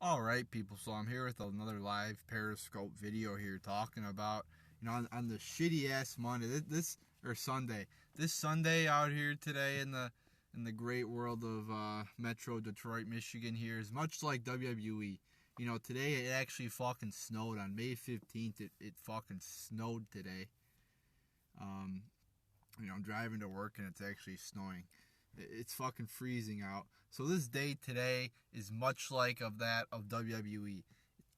Alright, people, so I'm here with another live Periscope video here talking about, on the shitty-ass Monday, Sunday. This Sunday out here today in the great world of Metro Detroit, Michigan here is much like WWE. Today it actually fucking snowed on May 15th. It fucking snowed today. I'm driving to work and it's actually snowing. It's fucking freezing out. So this day today is much like of that of WWE. It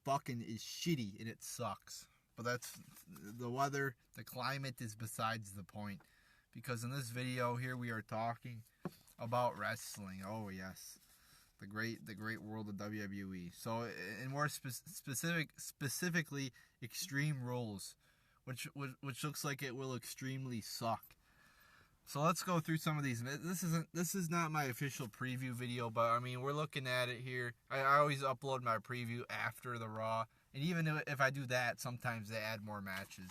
fucking is shitty and it sucks. But that's the weather, the climate is besides the point. Because in this video here we are talking about wrestling. Oh yes, the great world of WWE. So in more specifically, Extreme Rules, which looks like it will extremely suck. So let's go through some of these. This is not my official preview video, but I mean we're looking at it here. I always upload my preview after the Raw, and even if I do that, sometimes they add more matches.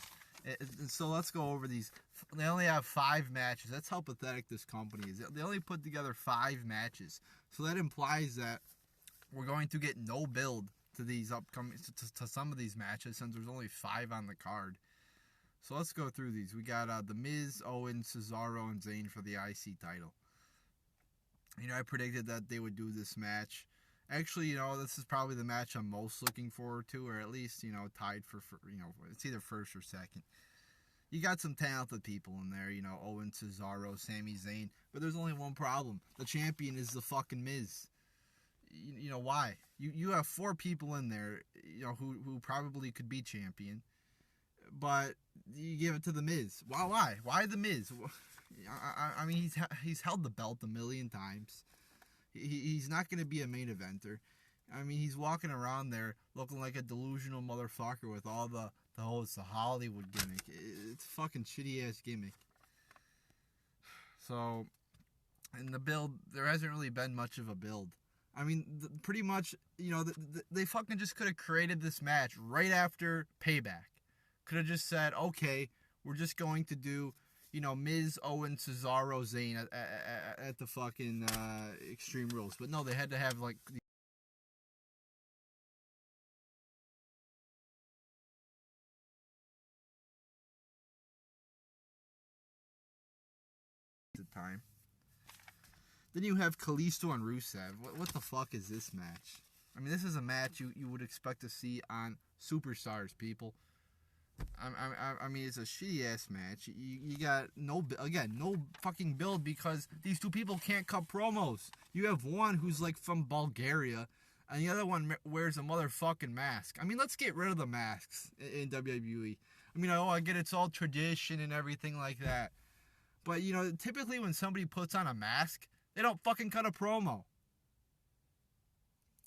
So let's go over these. They only have 5 matches. That's how pathetic this company is. They only put together 5 matches, so that implies that we're going to get no build to these upcoming to some of these matches since there's only 5 on the card. So let's go through these. We got The Miz, Owen, Cesaro, and Zayn for the IC title. I predicted that they would do this match. Actually, this is probably the match I'm most looking forward to, or at least, tied for it's either first or second. You got some talented people in there, Owen, Cesaro, Sami Zayn, but there's only one problem. The champion is the fucking Miz. Why? You have 4 people in there, who probably could be champion. But you give it to the Miz. Why? Why the Miz? I mean, he's held the belt a million times. He's not going to be a main eventer. I mean, he's walking around there looking like a delusional motherfucker with all the it's the Hollywood gimmick. It's a fucking shitty ass gimmick. So, in the build, there hasn't really been much of a build. I mean, pretty much, they fucking just could have created this match right after Payback. Could have just said, okay, we're just going to do, Miz, Owen, Cesaro, Zayn at the fucking Extreme Rules. But no, they had to have, like, the time. Then you have Kalisto and Rusev. What the fuck is this match? I mean, this is a match you would expect to see on Superstars, people. I mean, it's a shitty-ass match. You got no fucking build because these 2 people can't cut promos. You have one who's, like, from Bulgaria, and the other one wears a motherfucking mask. I mean, let's get rid of the masks in WWE. I mean, I get it's all tradition and everything like that. But, typically when somebody puts on a mask, they don't fucking cut a promo.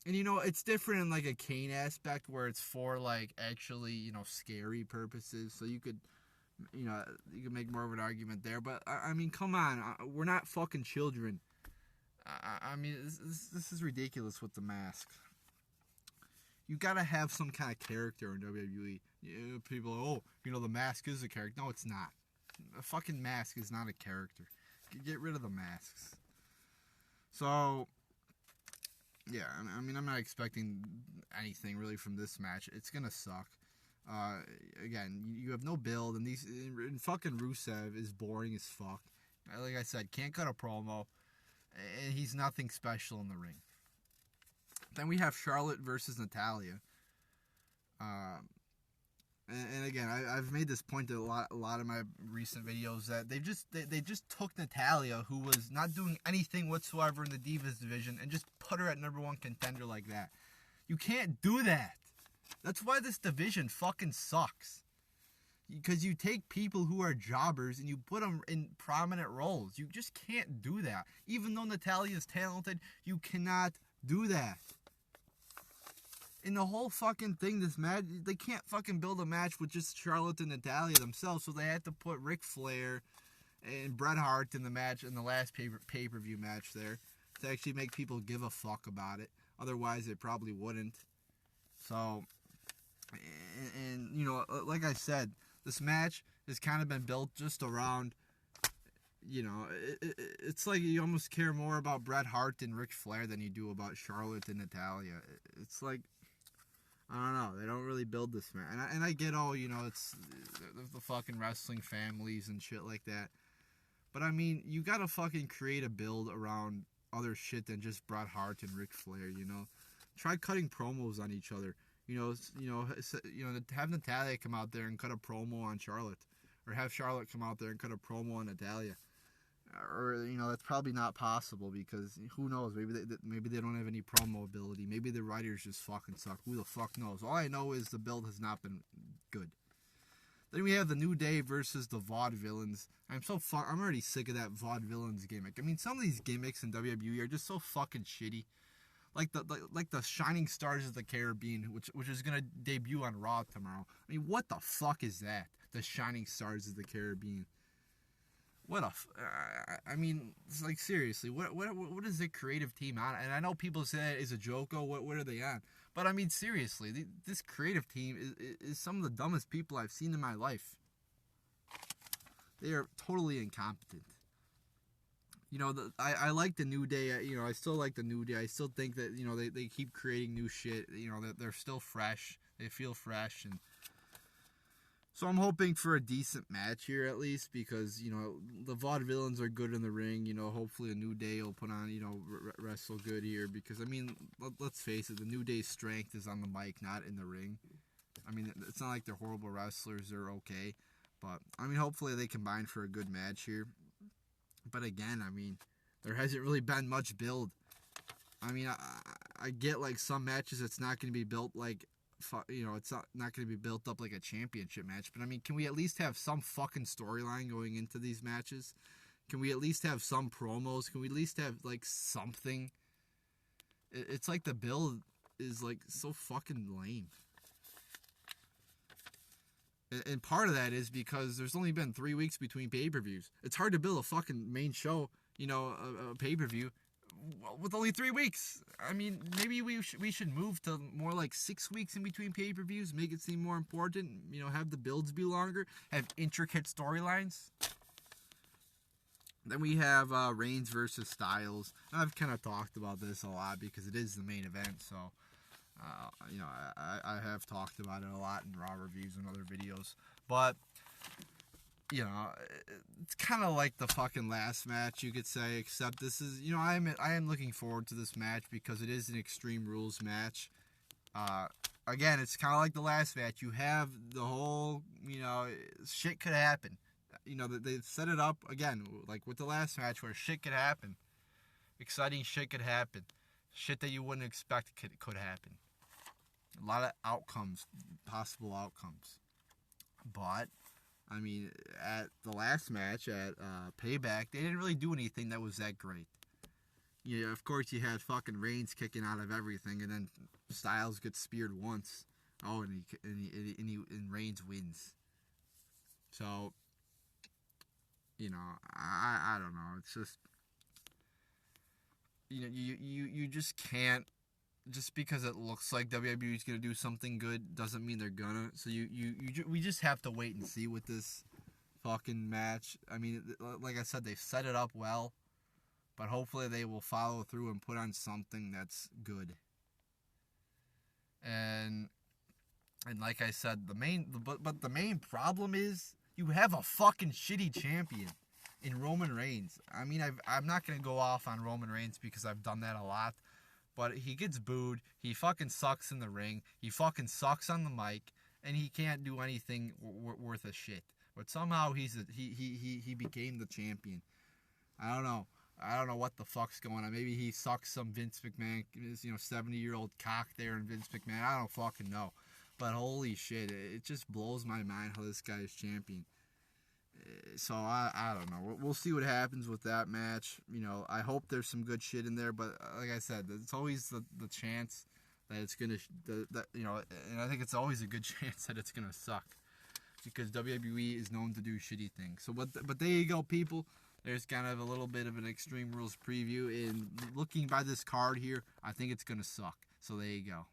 And, it's different in, like, a Kane aspect where it's for, like, actually, scary purposes. So you could make more of an argument there. But, I mean, come on. We're not fucking children. I mean, this is ridiculous with the masks. You gotta have some kind of character in WWE. People are, the mask is a character. No, it's not. A fucking mask is not a character. Get rid of the masks. So... yeah, I mean, I'm not expecting anything really from this match. It's gonna suck. Again, you have no build, and fucking Rusev is boring as fuck. Like I said, can't cut a promo, and he's nothing special in the ring. Then we have Charlotte versus Natalya. And again, I've made this point in a lot of my recent videos that they just took Natalya, who was not doing anything whatsoever in the Divas division, and just put her at #1 contender like that. You can't do that. That's why this division fucking sucks. Because you take people who are jobbers and you put them in prominent roles. You just can't do that. Even though Natalya is talented, you cannot do that. In the whole fucking thing, this match, they can't fucking build a match with just Charlotte and Natalya themselves, so they had to put Ric Flair and Bret Hart in the match, in the last pay-per-view match there, to actually make people give a fuck about it. Otherwise, they probably wouldn't. So, and like I said, this match has kind of been built just around, you know, it's like you almost care more about Bret Hart and Ric Flair than you do about Charlotte and Natalia. It's like, I don't know. They don't really build this man, and I get all, you know, it's the fucking wrestling families and shit like that. But I mean, you gotta fucking create a build around other shit than just Bret Hart and Ric Flair. You know, try cutting promos on each other. Have Natalia come out there and cut a promo on Charlotte, or have Charlotte come out there and cut a promo on Natalia. Or, you know, that's probably not possible because who knows? Maybe they don't have any promo ability. Maybe the writers just fucking suck. Who the fuck knows? All I know is the build has not been good. Then we have the New Day versus the Vaudevillains. I'm already sick of that Vaudevillains gimmick. I mean, some of these gimmicks in WWE are just so fucking shitty. Like the Shining Stars of the Caribbean, which is gonna debut on Raw tomorrow. I mean, what the fuck is that? The Shining Stars of the Caribbean. I mean, it's like, seriously, what is the creative team on? And I know people say that is a joke. Oh, what are they on? But I mean, seriously, this creative team is some of the dumbest people I've seen in my life. They are totally incompetent. You know, I like the New Day. You know, I still like the New Day. I still think that, you know, they keep creating new shit. You know, that they're still fresh. They feel fresh, and so I'm hoping for a decent match here at least, because, you know, the Vaudevillains are good in the ring. You know, hopefully a New Day will put on, you know, wrestle good here, because, I mean, let's face it, the New Day's strength is on the mic, not in the ring. I mean, it's not like they're horrible wrestlers. They're okay. But, I mean, hopefully they combine for a good match here. But again, I mean, there hasn't really been much build. I mean, I get, like, some matches it's not going to be built like, you know, it's not going to be built up like a championship match. But, I mean, can we at least have some fucking storyline going into these matches? Can we at least have some promos? Can we at least have, like, something? It's like the build is, like, so fucking lame. And part of that is because there's only been 3 weeks between pay-per-views. It's hard to build a fucking main show, you know, a pay-per-view with only 3 weeks. I mean, maybe we should move to more like 6 weeks in between pay-per-views, make it seem more important, you know, have the builds be longer, have intricate storylines. Then we have Reigns versus Styles. I've kind of talked about this a lot because it is the main event, so... you know, I have talked about it a lot in Raw reviews and other videos. But, you know, it's kind of like the fucking last match, you could say, except this is, you know, I am looking forward to this match because it is an Extreme Rules match. Again, it's kind of like the last match. You have the whole, you know, shit could happen. You know, they've set it up, again, like with the last match, where shit could happen. Exciting shit could happen. Shit that you wouldn't expect could happen. A lot of outcomes, possible outcomes. But, I mean, at the last match, at Payback, they didn't really do anything that was that great. Yeah, of course, you had fucking Reigns kicking out of everything, and then Styles gets speared once. Oh, and Reigns wins. So, you know, I don't know. It's just, you know, you just can't. Just because it looks like WWE is going to do something good doesn't mean they're gonna. So we just have to wait and see with this fucking match. I mean, like I said, they've set it up well, but hopefully they will follow through and put on something that's good. And like I said, the main problem is you have a fucking shitty champion in Roman Reigns. I mean, I'm not going to go off on Roman Reigns because I've done that a lot. But he gets booed. He fucking sucks in the ring. He fucking sucks on the mic, and he can't do anything worth a shit. But somehow he became the champion. I don't know. I don't know what the fuck's going on. Maybe he sucks some Vince McMahon, 70-year-old cock there, and Vince McMahon. I don't fucking know. But holy shit, it just blows my mind how this guy is champion. So I don't know. We'll see what happens with that match. You know, I hope there's some good shit in there, but like I said, it's always the chance that it's gonna you know, and I think it's always a good chance that it's gonna suck because WWE is known to do shitty things. So but there you go, people. There's kind of a little bit of an Extreme Rules preview, and looking by this card here, I think it's gonna suck. So there you go.